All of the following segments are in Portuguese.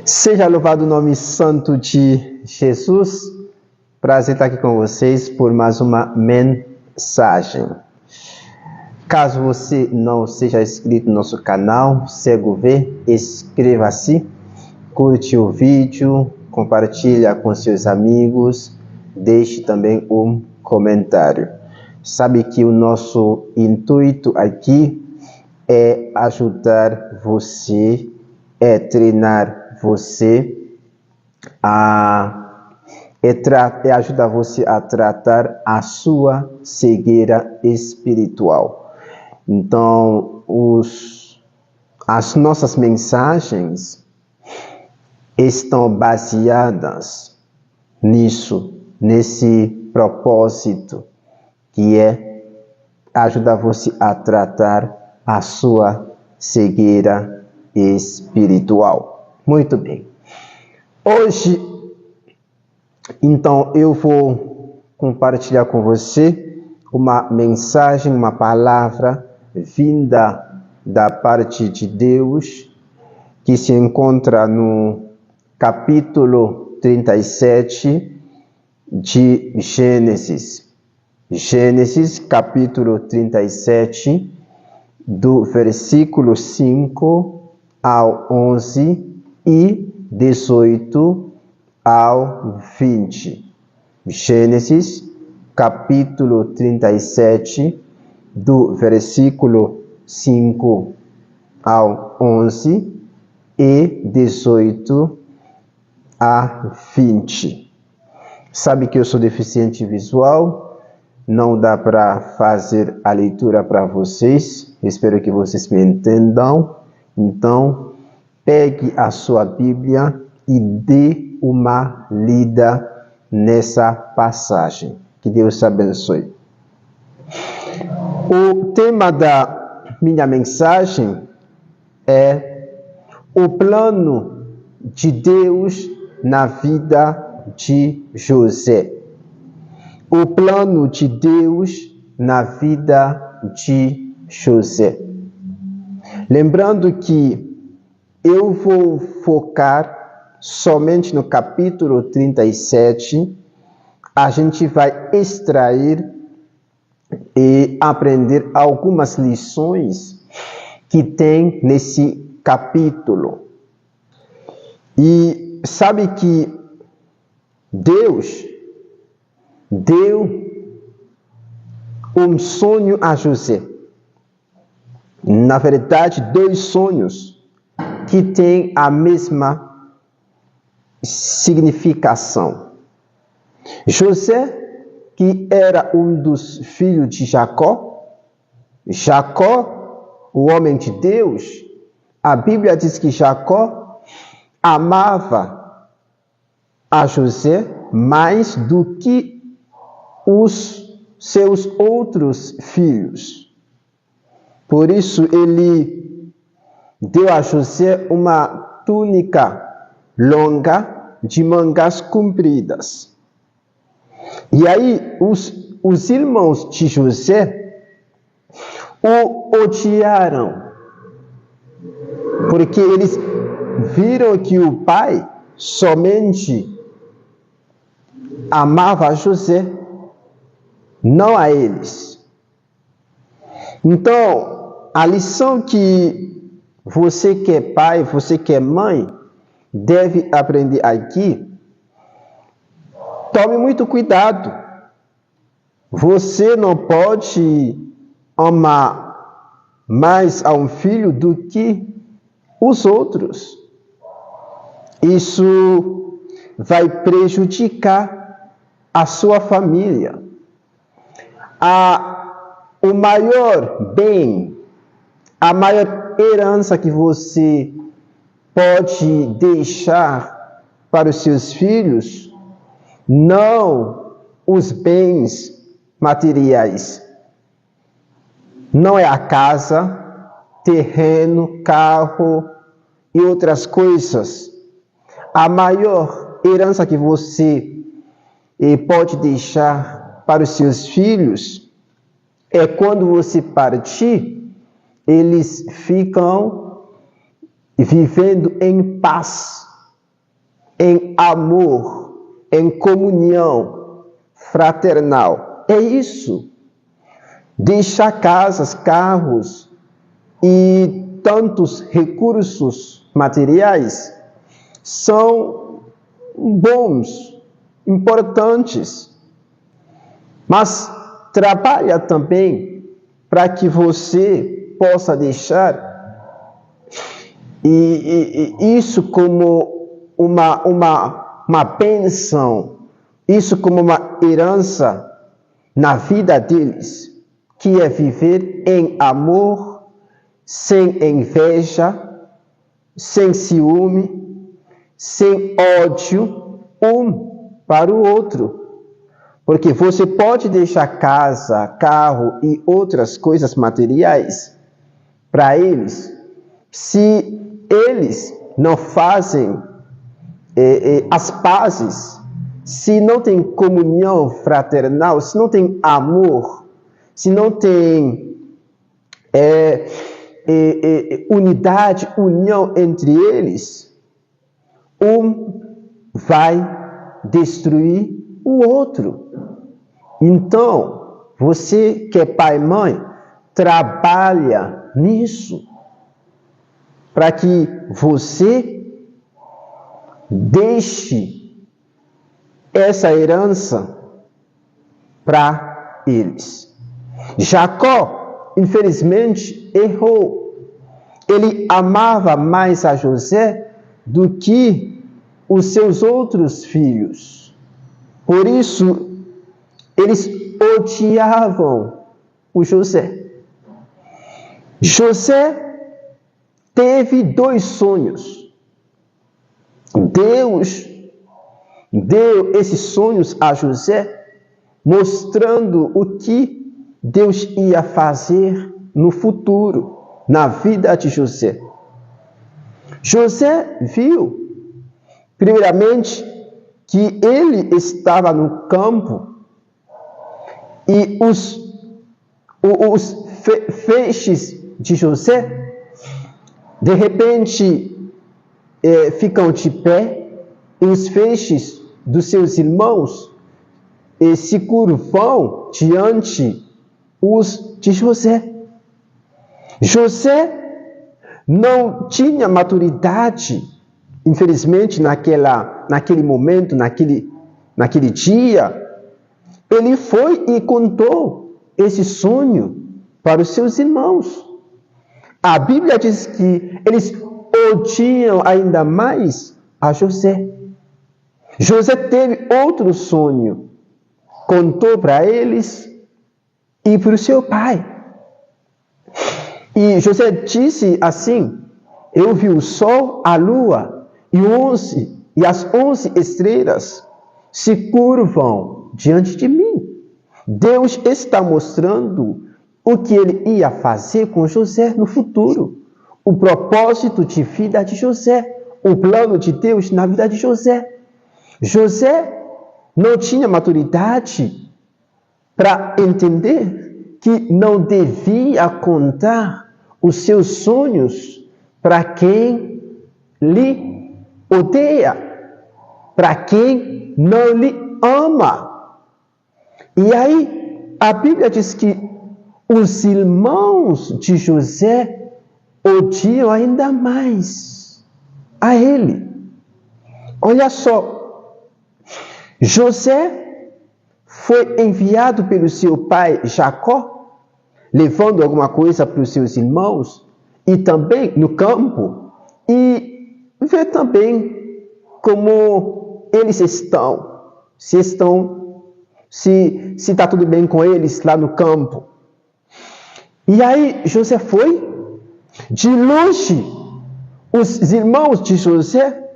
Seja louvado o nome santo de Jesus. Prazer estar aqui com vocês por mais uma mensagem. Caso você não seja inscrito no nosso canal, inscreva-se, curte o vídeo, compartilha com seus amigos, deixe também um comentário. Sabe que o nosso intuito aqui é ajudar você, treinar você, ajudar você a tratar a sua cegueira espiritual. Então, as nossas mensagens estão baseadas nesse propósito, que é ajudar você a tratar a sua cegueira espiritual. Muito bem. Hoje, então, eu vou compartilhar com você uma mensagem, uma palavra vinda da parte de Deus, que se encontra no capítulo 37 de Gênesis. Gênesis, capítulo 37, do versículo 5 ao 11 e 18 ao 20. Gênesis, capítulo 37, do versículo 5 ao 11 e 18 a 20. Sabe que eu sou deficiente visual, não dá para fazer a leitura para vocês, espero que vocês me entendam. Então, pegue a sua Bíblia e dê uma lida nessa passagem. Que Deus te abençoe. O tema da minha mensagem é o plano de Deus na vida de José. O plano de Deus na vida de José. Lembrando que eu vou focar somente no capítulo 37, a gente vai extrair e aprender algumas lições que tem nesse capítulo. E sabe que Deus deu um sonho a José. Na verdade, dois sonhos que têm a mesma significação. José, que era um dos filhos de Jacó, o homem de Deus, a Bíblia diz que Jacó amava a José mais do que os seus outros filhos. Por isso, ele deu a José uma túnica longa de mangas compridas. E aí, os irmãos de José o odiaram, porque eles viram que o pai somente amava José, não a eles. Então, a lição que você que é pai, você que é mãe, deve aprender aqui: tome muito cuidado. Você não pode amar mais a um filho do que os outros. Isso vai prejudicar a sua família. O maior bem, a maior herança que você pode deixar para os seus filhos, não os bens materiais. Não é a casa, terreno, carro e outras coisas. A maior herança que você pode deixar para os seus filhos é quando você partir, eles ficam vivendo em paz, em amor, em comunhão fraternal. É isso. Deixar casas, carros e tantos recursos materiais são bons, importantes, mas trabalha também para que você possa deixar isso como uma bênção, isso como uma herança na vida deles, que é viver em amor, sem inveja, sem ciúme, sem ódio, um para o outro. Porque você pode deixar casa, carro e outras coisas materiais para eles, se eles não fazem as pazes, se não tem comunhão fraternal, se não tem amor, se não tem unidade, união entre eles, um vai destruir o outro. Então, você que é pai e mãe, trabalha nisso, para que você deixe essa herança para eles. Jacó, infelizmente, errou. Ele amava mais a José do que os seus outros filhos. Por isso, eles odiavam o José. José teve 2 sonhos. Deus deu esses sonhos a José, mostrando o que Deus ia fazer no futuro, na vida de José. José viu, primeiramente, que ele estava no campo e os feixes de José, de repente, ficam de pé, e os feixes dos seus irmãos se curvam diante os de José. José não tinha maturidade, infelizmente, naquele momento, naquele dia. Ele foi e contou esse sonho para os seus irmãos. A Bíblia diz que eles odiam ainda mais a José. José teve outro sonho, contou para eles e para o seu pai. E José disse assim: eu vi o sol, a lua e as 11 estrelas se curvam diante de mim. Deus está mostrando o que ele ia fazer com José no futuro. O propósito de vida de José, o plano de Deus na vida de José. José não tinha maturidade para entender que não devia contar os seus sonhos para quem lhe odeia, para quem não lhe ama. E aí, a Bíblia diz que os irmãos de José odiam ainda mais a ele. Olha só, José foi enviado pelo seu pai Jacó, levando alguma coisa para os seus irmãos, e também no campo, e vê também como eles estão, se está tudo bem com eles lá no campo. E aí José foi, de longe, os irmãos de José,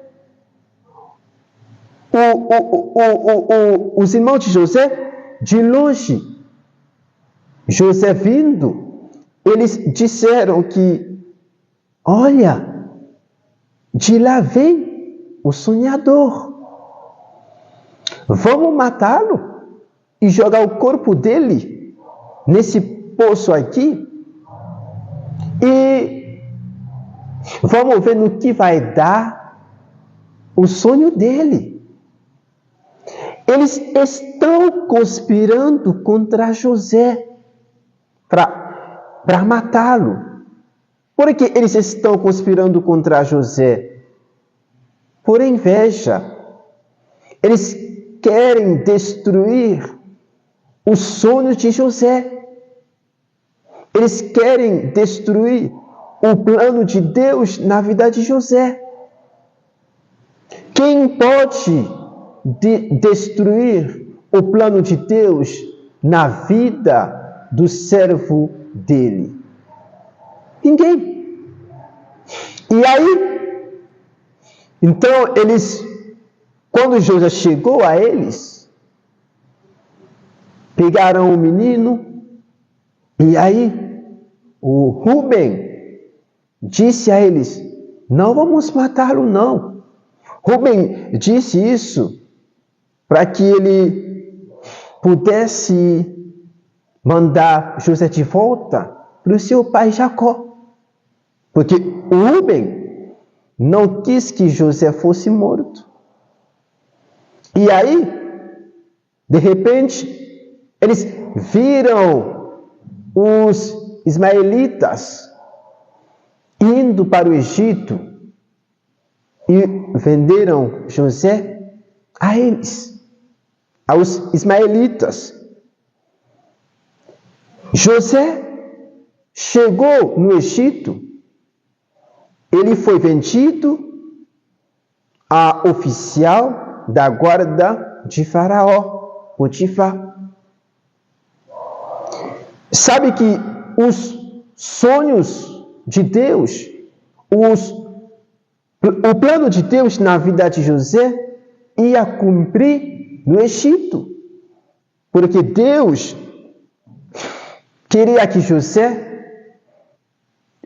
os irmãos de José, de longe, José vindo, eles disseram que, olha, de lá vem o sonhador. Vamos matá-lo e jogar o corpo dele nesse poço aqui. E vamos ver no que vai dar o sonho dele. Eles estão conspirando contra José para matá-lo. Por que eles estão conspirando contra José? Por inveja. Eles querem destruir os sonhos de José. Eles querem destruir o plano de Deus na vida de José. Quem pode destruir o plano de Deus na vida do servo dele? Ninguém. E aí, então quando José chegou a eles, pegaram o menino, e aí o Rubem disse a eles: não vamos matá-lo, não. Rubem disse isso para que ele pudesse mandar José de volta para o seu pai Jacó. Porque o Rubem não quis que José fosse morto. E aí, de repente, eles viram os ismaelitas indo para o Egito e venderam José a eles, aos ismaelitas. José chegou no Egito, ele foi vendido a oficial da guarda de Faraó, Potifar. Sabe que os sonhos de Deus, o plano de Deus na vida de José ia cumprir no Egito, porque Deus queria que José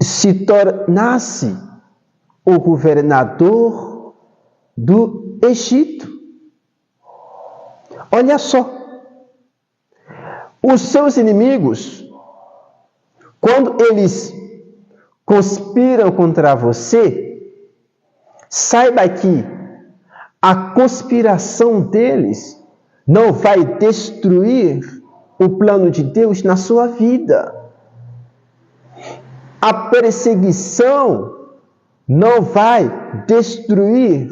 se tornasse o governador do Egito. Olha só, os seus inimigos, quando eles conspiram contra você, saiba que a conspiração deles não vai destruir o plano de Deus na sua vida. A perseguição não vai destruir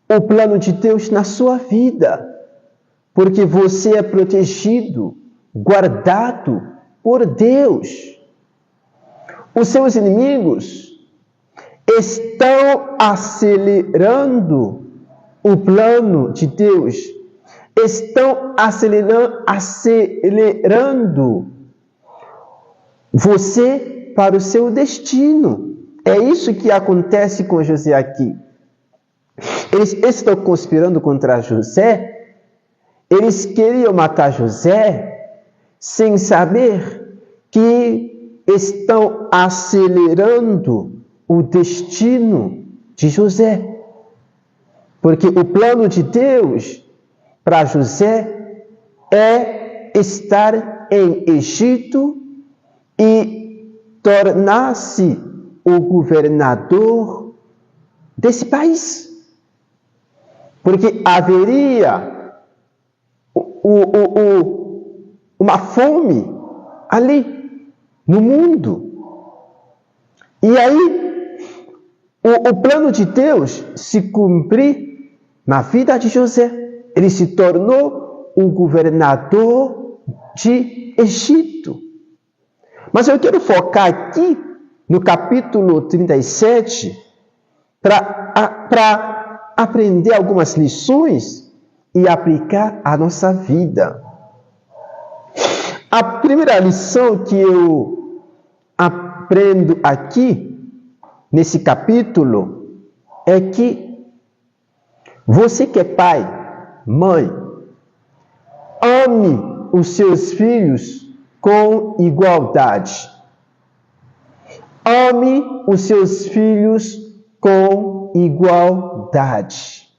o plano de Deus na sua vida, porque você é protegido, guardado por Deus. Os seus inimigos estão acelerando o plano de Deus, estão acelerando você para o seu destino. É isso que acontece com José aqui. Eles estão conspirando contra José, eles queriam matar José, sem saber que estão acelerando o destino de José. Porque o plano de Deus para José é estar em Egito e tornar-se o governador desse país. Porque haveria uma fome ali no mundo. E aí, o plano de Deus se cumprir na vida de José. Ele se tornou o governador de Egito. Mas eu quero focar aqui no capítulo 37 para aprender algumas lições e aplicar à nossa vida. A primeira lição que eu aprendo aqui, nesse capítulo, é que você que é pai, mãe, ame os seus filhos com igualdade. Ame os seus filhos com igualdade.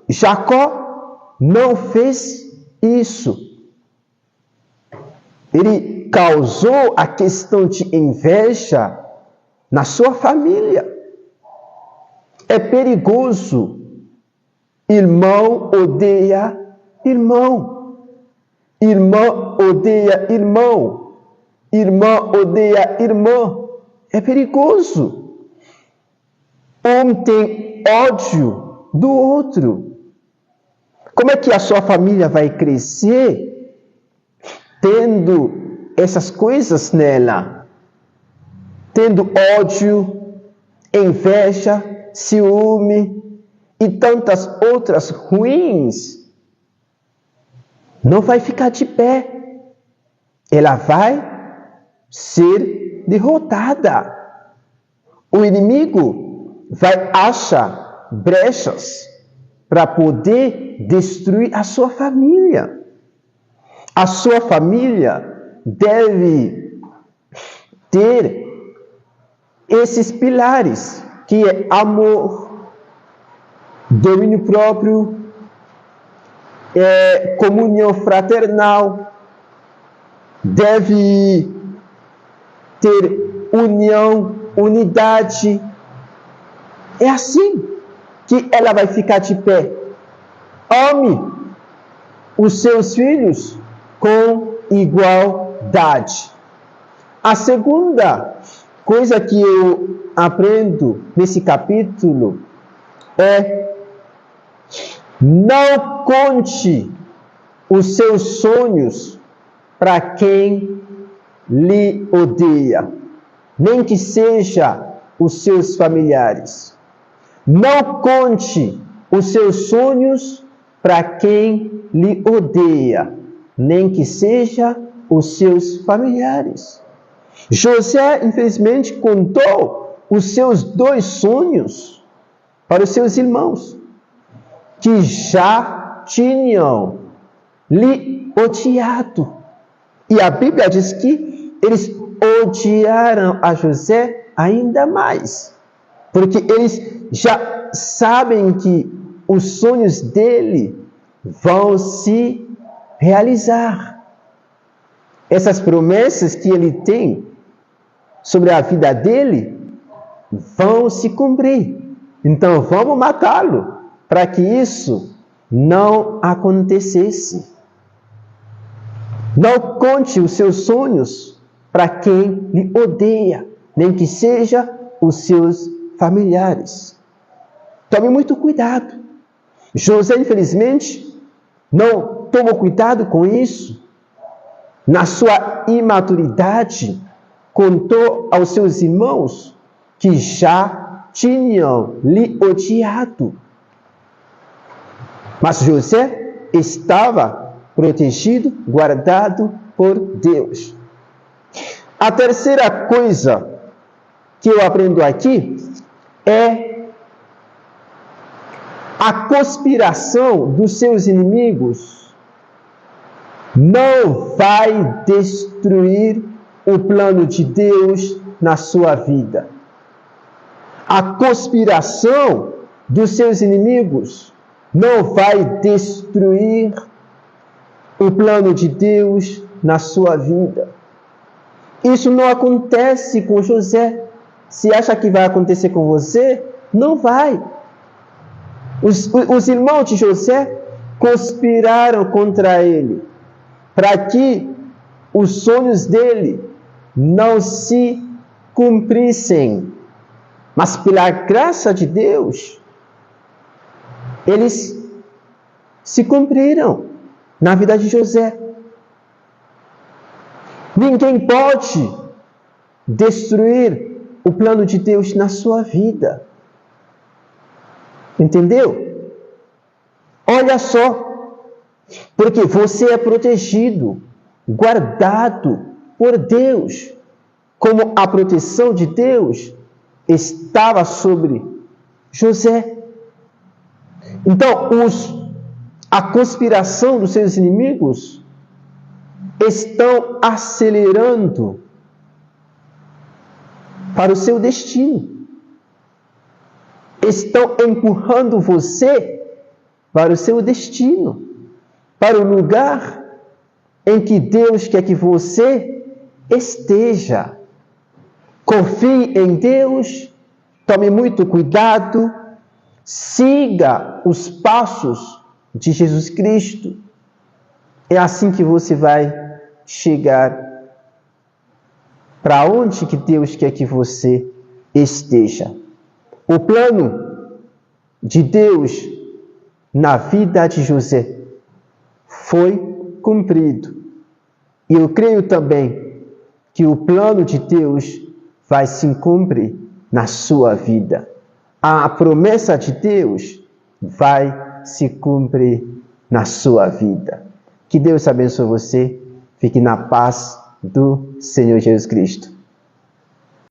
Jacó não fez isso. Ele causou a questão de inveja na sua família. É perigoso. Irmão odeia irmão. Irmã odeia irmão. Irmã odeia irmã. É perigoso. Um tem ódio do outro. Como é que a sua família vai crescer tendo essas coisas nela? Tendo ódio, inveja, ciúme e tantas outras ruins. Não vai ficar de pé. Ela vai ser derrotada. O inimigo vai achar brechas para poder destruir a sua família. A sua família deve ter esses pilares, que é amor, domínio próprio, comunhão fraternal, deve ter união, unidade. É assim que ela vai ficar de pé. Ame os seus filhos com igualdade. A segunda coisa que eu aprendo nesse capítulo é: não conte os seus sonhos para quem lhe odeia, nem que seja os seus familiares. Não conte os seus sonhos para quem lhe odeia, nem que seja os seus familiares. José, infelizmente, contou os seus 2 sonhos para os seus irmãos, que já tinham lhe odiado. E a Bíblia diz que eles odiaram a José ainda mais, porque eles já sabem que os sonhos dele vão se realizar. Essas promessas que ele tem sobre a vida dele vão se cumprir. Então vamos matá-lo para que isso não acontecesse. Não conte os seus sonhos para quem lhe odeia, nem que seja os seus familiares. Tome muito cuidado. José, infelizmente, não tomou cuidado com isso. Na sua imaturidade, contou aos seus irmãos que já tinham lhe odiado. Mas José estava protegido, guardado por Deus. A terceira coisa que eu aprendo aqui é a conspiração dos seus inimigos não vai destruir o plano de Deus na sua vida. A conspiração dos seus inimigos não vai destruir o plano de Deus na sua vida. Isso não acontece com José. Se acha que vai acontecer com você, não vai. Os irmãos de José conspiraram contra ele, para que os sonhos dele não se cumprissem. Mas pela graça de Deus, eles se cumpriram na vida de José. Ninguém pode destruir o plano de Deus na sua vida. Entendeu? Olha só, porque você é protegido, guardado por Deus, como a proteção de Deus estava sobre José. Então, a conspiração dos seus inimigos estão acelerando para o seu destino. Estão empurrando você para o seu destino, para o lugar em que Deus quer que você esteja. Confie em Deus, tome muito cuidado, siga os passos de Jesus Cristo. É assim que você vai chegar para onde que Deus quer que você esteja. O plano de Deus na vida de José foi cumprido. E eu creio também que o plano de Deus vai se cumprir na sua vida. A promessa de Deus vai se cumprir na sua vida. Que Deus abençoe você. Fique na paz do Senhor Jesus Cristo.